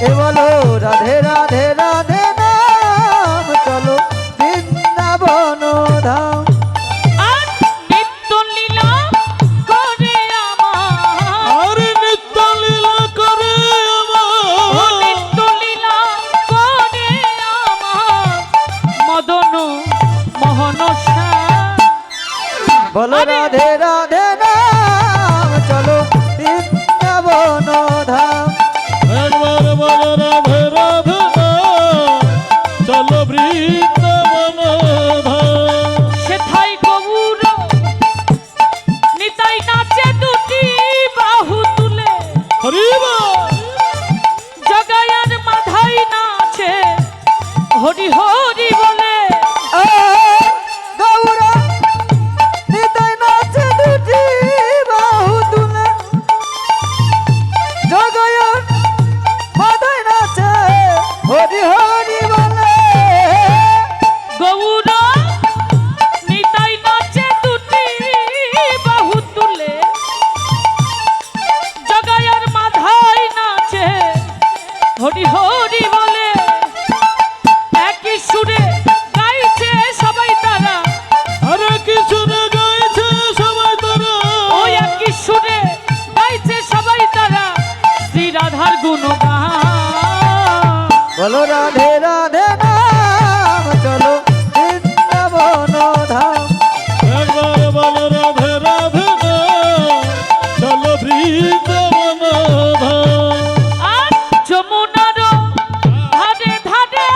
এ বলো রাধে রাধে রাধে নাম চলো বৃন্দাবন ধাম। আর নিত্য লীলা করে আমার, আর নিত্য লীলা করে ও নিত্য লীলা করে আমার মদন মোহন শ্যাম। বলো রাধে রাধে নাম চলো বৃন্দাবন ধাম। একবার বলো রাধে রাধে নাম চলো বৃন্দাবন ধাম। সেথায় গৌর নিতাই নাচে দুটি বাহু তুলে, হরি বল। জগায়ার মাথায় নাচে হরি হরি বলে। গৌরা নিতাই নাচে দুটি বাহু তুলে, জগয়ন মাথায় নাচে হরি হরি বলে। গৌর নিতাই নাচে দুটি বাহু তুলে, জগায়ার মাথায় নাচে হরি হরি বলে। একই সুরে গাইছে সবাই তারা, আরে কিছু না গাইছে সবাই তারা, ওই একই সুরে গাইছে সবাই তারা শ্রী রাধার গুণগান। বলো রাধে রাধে নাম চলো বৃন্দাবন ধাম। একবার বলো রাধে রাধে নাম চলো বৃন্দাবন ধাম। আর যমুনার ধারে ধারে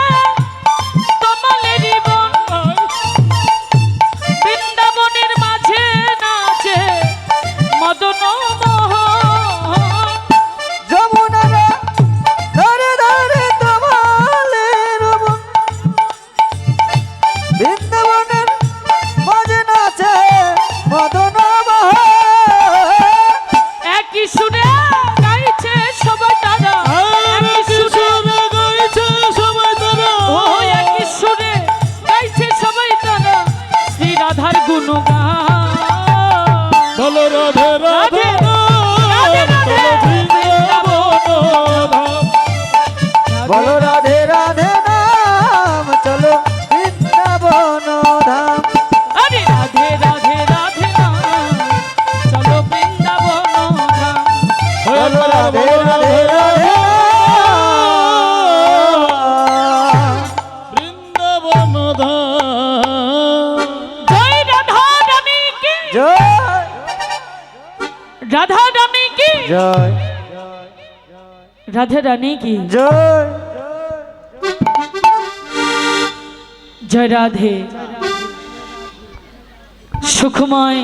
তমালেরই বন, বৃন্দাবনের মাঝে নাচে মদন মোহন। যমুনার ধারে ধারে তমালের বন, বৃন্দাবনের মাঝে নাচে মদন মোহন। একই সুরে গাইছে সবাই তারা, আর একই কিছু সুরে, না গাইছে সবাই তারা, ও একই সুরে গাইছে সবাই তারা শ্রী রাধার গুণগান। বলো রাধে রাধে রাধে নাম রাধে চলো বৃন্দাবন ধাম। বলো রাধে রাধে নাম চলো বৃন্দাবন ধাম। আরে রাধে রাধে রাধে নাম চলো বৃন্দাবন ধাম। বলো রাধে রাধে রাধে বৃন্দাবন ধাম। জয় রাধা রানী কি, জয় রাধা রানী কি, জয় রাধে রানী কি। জয়। জয় রাধে। সুখময়